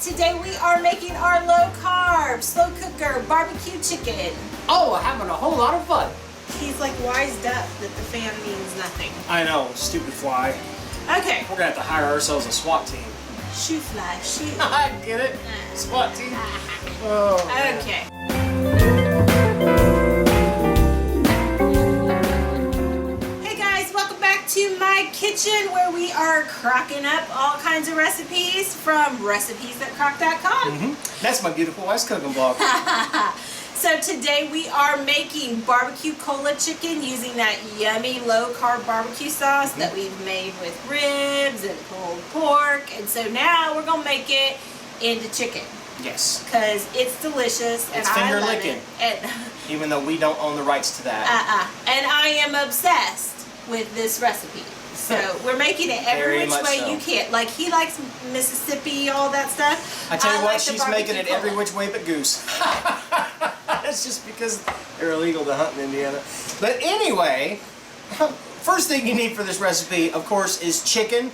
Today we are making our low carb, slow cooker, barbecue chicken. Oh, having a whole lot of fun. He's like wised up that the fan means nothing. I know, stupid fly. Okay. We're gonna have to hire ourselves a SWAT team. Shoot fly, shoot. I get it. SWAT team. Oh, man. Okay. Hey guys, welcome back to my kitchen where we are crocking up all kinds of recipes from recipes@crock.com. That's my beautiful wife's cooking blog. So today we are making barbecue cola chicken using that yummy low carb barbecue sauce that we've made with ribs and pulled pork. And so now we're going to make it into chicken. Yes. Because it's delicious and It's I finger love licking. it. And, Even though we don't own the rights to that. and I am obsessed with this recipe. So we're making it every Very which much way so. you can. Like he likes Mississippi, all that stuff. I tell you what, like the she's making barbecue it every cola. which way but goose. It's just because they're illegal to hunt in Indiana. But anyway, first thing you need for this recipe, of course, is chicken.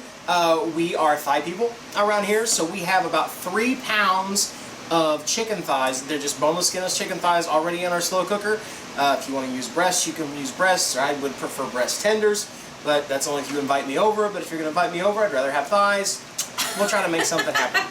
We are thigh people around here, so we have about 3 pounds of chicken thighs. They're just boneless, skinless chicken thighs already in our slow cooker. If you want to use breasts, you can use breasts. I would prefer breast tenders, but that's only if you invite me over. But if you're going to invite me over, I'd rather have thighs. We'll try to make something happen.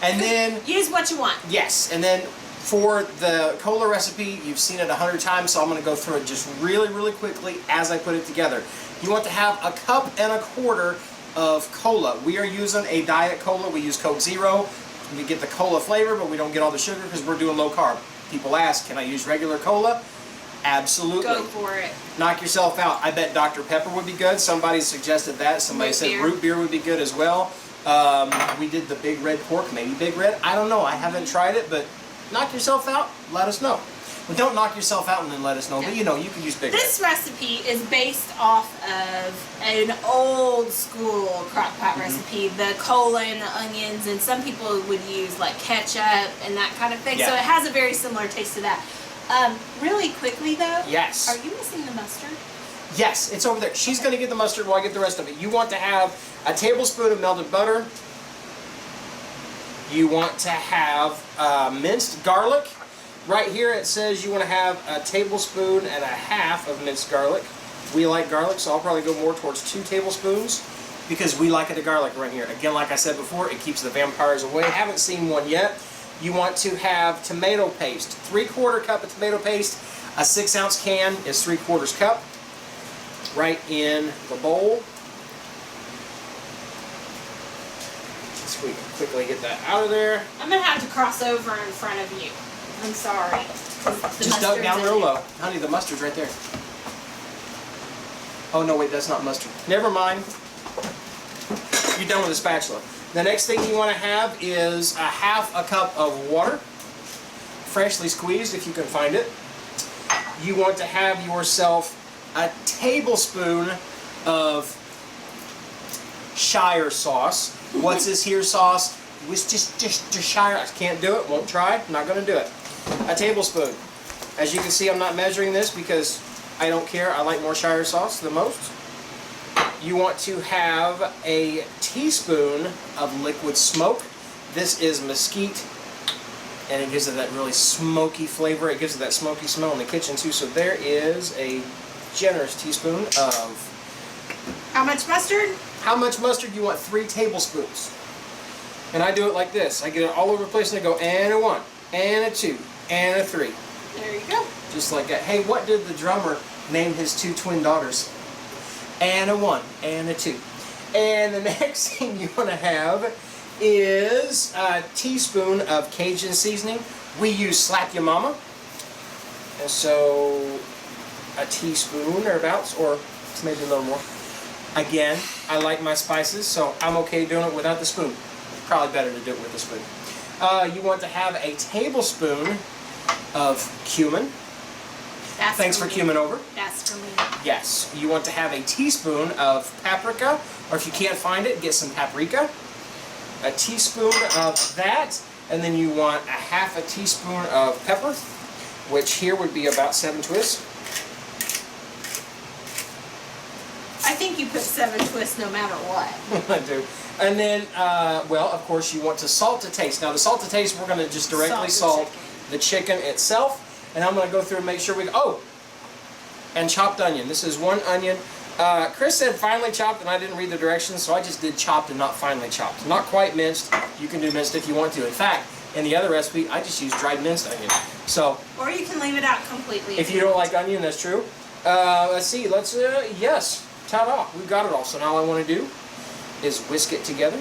And then Use what you want. yes, and then for the cola recipe, you've seen it 100 times, so I'm going to go through it just really quickly as I put it together. You want to have 1.25 cups of cola. We are using a diet cola. We use Coke Zero. We get the cola flavor, but we don't get all the sugar because we're doing low carb. People ask, can I use regular cola? Absolutely. Go for it. Knock yourself out. I bet Dr. Pepper would be good. Somebody suggested that. Somebody Root said beer. root beer would be good as well. We did the Big Red Pork, maybe Big Red. I don't know. I haven't tried it, but knock yourself out. Let us know. Well, don't knock yourself out and then let us know. But you know, you can use Big Red. This recipe is based off of an old school Crockpot recipe, the cola and the onions, and some people would use like ketchup and that kind of thing. Yeah. So it has a very similar taste to that. Really quickly though, Yes. are you missing the mustard? Yes, it's over there. She's going to get the mustard while I get the rest of it. You want to have a tablespoon of melted butter. You want to have minced garlic. Right here it says you want to have 1.5 tablespoons of minced garlic. We like garlic, so I'll probably go more towards 2 tablespoons because we like it to garlic right here. Again, like I said before, it keeps the vampires away. Haven't seen one yet. You want to have tomato paste. 3/4 cup of tomato paste. A 6-ounce can is 3/4 cup. Right in the bowl. So we can quickly get that out of there. I'm gonna have to cross over in front of you. I'm sorry. The Just dug mustard's down in real there. low. Honey, the mustard's right there. Oh no, wait, that's not mustard. Never mind. You're done with the spatula. The next thing you want to have is 1/2 cup of water, freshly squeezed if you can find it. You want to have yourself a tablespoon of Shire sauce. What's this here sauce? It was just Shire. I can't do it, won't try, not going to do it. A tablespoon. As you can see, I'm not measuring this because I don't care. I like more Shire sauce the most. You want to have a teaspoon of liquid smoke. This is mesquite, and it gives it that really smoky flavor. It gives it that smoky smell in the kitchen too. So there is a generous teaspoon of... How much mustard? How much mustard? You want 3 tablespoons. And I do it like this. I get it all over the place and I go, and a 1, and a 2, and a 3. There you go. Just like that. Hey, what did the drummer name his 2 twin daughters? And a 1, and a 2. And the next thing you want to have is a teaspoon of Cajun seasoning. We use Slap Ya Mama. And so a teaspoon thereabouts, or maybe a little more. Again, I like my spices, so I'm okay doing it without the spoon. Probably better to do it with the spoon. You want to have a tablespoon of cumin. That's Thanks for me. cumin over. That's for me. Yes. You want to have a teaspoon of paprika, or if you can't find it, get some paprika. A teaspoon of that, and then you want 1/2 teaspoon of pepper, which here would be about 7 twists. I think you put 7 twists no matter what. I do. And then, well, of course, you want to salt to taste. Now, the salt to taste, we're going to just directly salt the chicken itself. And I'm going to go through and make sure and chopped onion. This is 1 onion. Cris said finely chopped, and I didn't read the directions, so I just did chopped and not finely chopped. Not quite minced. You can do minced if you want to. In fact, in the other recipe, I just used dried minced onion. So, or you can leave it out completely. If you don't like onion, that's true. Let's see. Yes. Ta-da. We've got it all. So now all I want to do is whisk it together.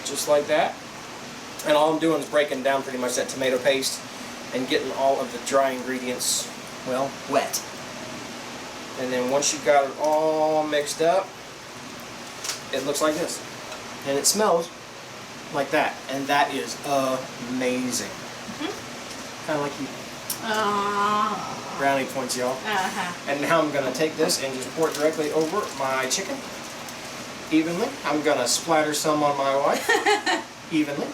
Just like that. And all I'm doing is breaking down pretty much that tomato paste and getting all of the dry ingredients, well, wet. And then once you've got it all mixed up, it looks like this. And it smells like that. And that is amazing. Kind of like you. Brownie points, y'all. And now I'm going to take this and just pour it directly over my chicken. Evenly. I'm going to splatter some on my wife. Evenly.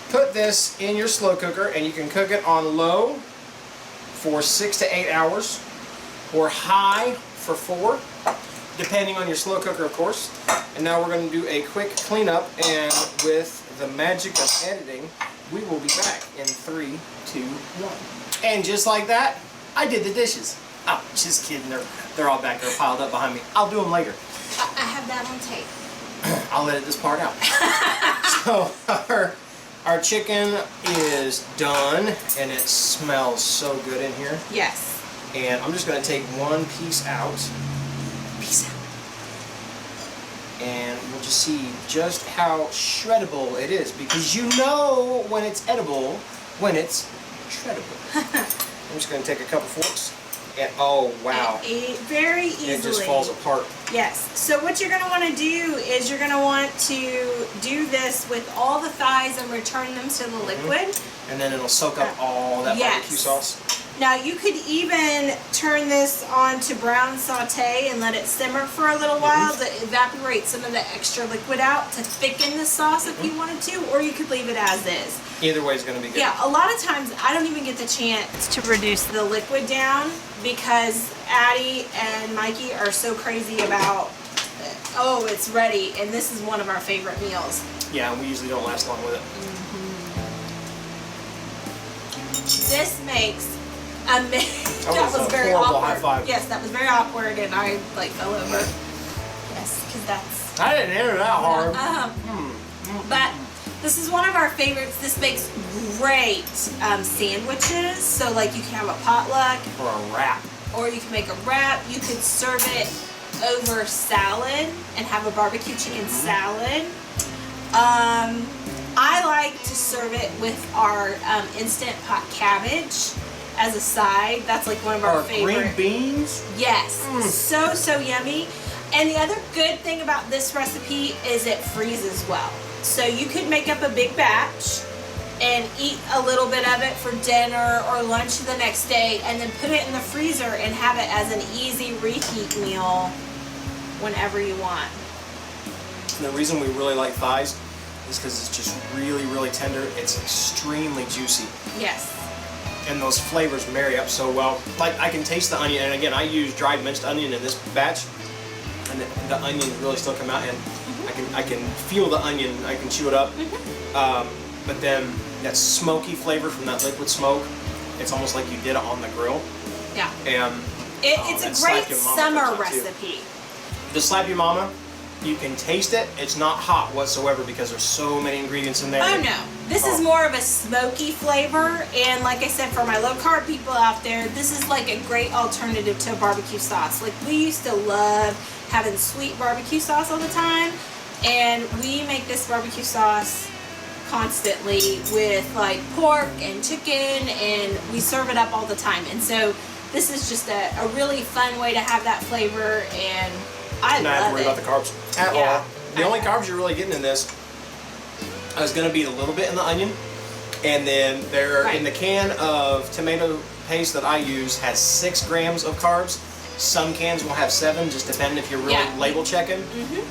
Put this in your slow cooker, and you can cook it on low for 6 to 8 hours, or high for 4, depending on your slow cooker, of course. And now we're going to do a quick cleanup, and with the magic of editing, we will be back in 3, 2, 1. And just like that, I did the dishes. Oh, just kidding. They're all back there piled up behind me. I'll do them later. I have that on tape. I'll edit this part out. So our chicken is done, and it smells so good in here. Yes. And I'm just going to take one piece out. And we'll just see just how shreddable it is, because you know when it's edible when it's shreddable. I'm just going to take a couple forks. And oh wow, very easily. It just falls apart. Yes. So what you're going to want to do is you're going to want to do this with all the thighs and return them to the liquid. And then it'll soak up all that barbecue sauce. Now you could even turn this on to brown saute and let it simmer for a little while to evaporate some of the extra liquid out to thicken the sauce if you wanted to, or you could leave it as is. Either way is going to be good. Yeah, a lot of times I don't even get the chance to reduce the liquid down because Addie and Mikey are so crazy about, oh, it's ready, and this is one of our favorite meals. Yeah, and we usually don't last long with it. This makes amazing. That was very awkward. High five. Yes, that was very awkward, and I like fell over. Yes, because that's. I didn't enter that hard. But this is one of our favorites. This makes great sandwiches. So like you can have a potluck or a wrap, or you can make a wrap. You could serve it over salad and have a barbecue chicken salad. I like to serve it with our instant pot cabbage as a side. That's like one of our favorite. Green beans? Yes. So yummy. And the other good thing about this recipe is it freezes well. So you could make up a big batch and eat a little bit of it for dinner or lunch the next day, and then put it in the freezer and have it as an easy reheat meal whenever you want. And the reason we really like thighs is because it's just really, really tender. It's extremely juicy. Yes. And those flavors marry up so well. Like, I can taste the onion, and again, I use dried minced onion in this batch, and the onions really still come out, and I can feel the onion. I can chew it up. But then that smoky flavor from that liquid smoke, it's almost like you did it on the grill. Yeah. And it's a great summer recipe. The Slap Your Mama, you can taste it. It's not hot whatsoever because there's so many ingredients in there. Oh no. This is more of a smoky flavor, and like I said, for my low carb people out there, this is like a great alternative to a barbecue sauce. Like, we used to love having sweet barbecue sauce all the time, and we make this barbecue sauce constantly with like pork and chicken, and we serve it up all the time. And so this is just a really fun way to have that flavor, and I love it. Not have to worry about the carbs at all. The only carbs you're really getting in this is going to be a little bit in the onion, and then in the can of tomato paste that I use has 6 grams of carbs. Some cans will have 7, just depending if you're really label checking.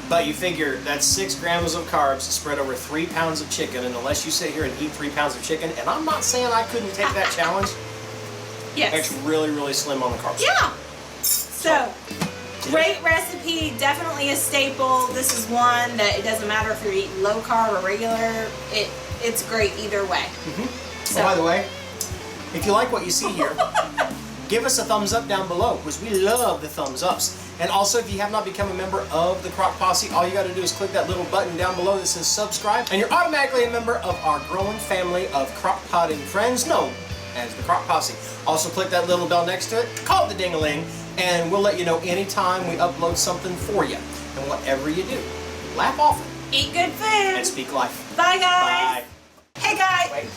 But you figure that's 6 grams of carbs spread over 3 pounds of chicken, and unless you sit here and eat 3 pounds of chicken, and I'm not saying I couldn't take that challenge. It's really, really slim on the carbs. Yeah. So Great recipe, definitely a staple. This is one that it doesn't matter if you're eating low carb or regular. It's great either way. So, by the way, if you like what you see here, give us a thumbs up down below, because we love the thumbs ups. And also, if you have not become a member of the Crock Posse, all you got to do is click that little button down below that says subscribe, and you're automatically a member of our growing family of crock-potting friends known as the Crock Posse. Also, click that little bell next to it, call it the ding-a-ling, and we'll let you know anytime we upload something for you. And whatever you do, laugh often, eat good food, and speak life. Bye, guys. Bye. Hey, guys. Wait.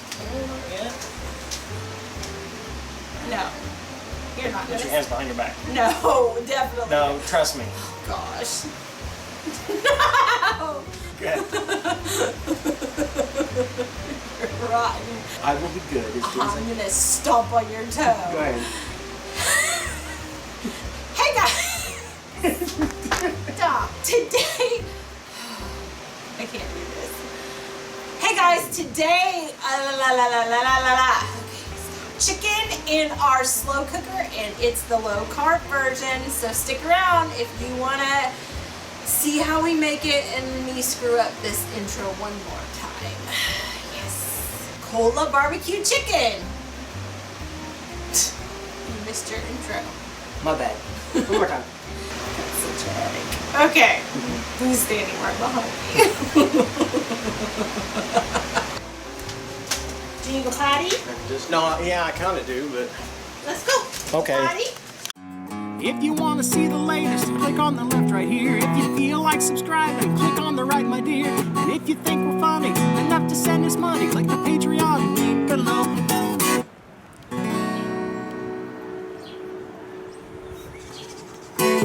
No. You're not Put gonna. your hands behind your back. No, definitely. No, trust me. Oh, gosh. No. Good. You're rotten. I will be good as soon as I'm gonna stomp on your toe. Go ahead. Hey guys. Stop. Today. I can't do this. Hey guys, today. Chicken in our slow cooker, and it's the low carb version, so stick around if you want to see how we make it and me screw up this intro one more time. Yes. Cola barbecue chicken. You missed your intro. My bad. One more time. That's such a headache. Okay. Who's standing right behind me? Do you go potty? No, yeah, I kind of do, but... Let's go. Okay. Potty? If you want to see the latest, click on the left right here. If you feel like subscribing, click on the right, my dear. And if you think we're funny enough to send us money, click the Patreon link below.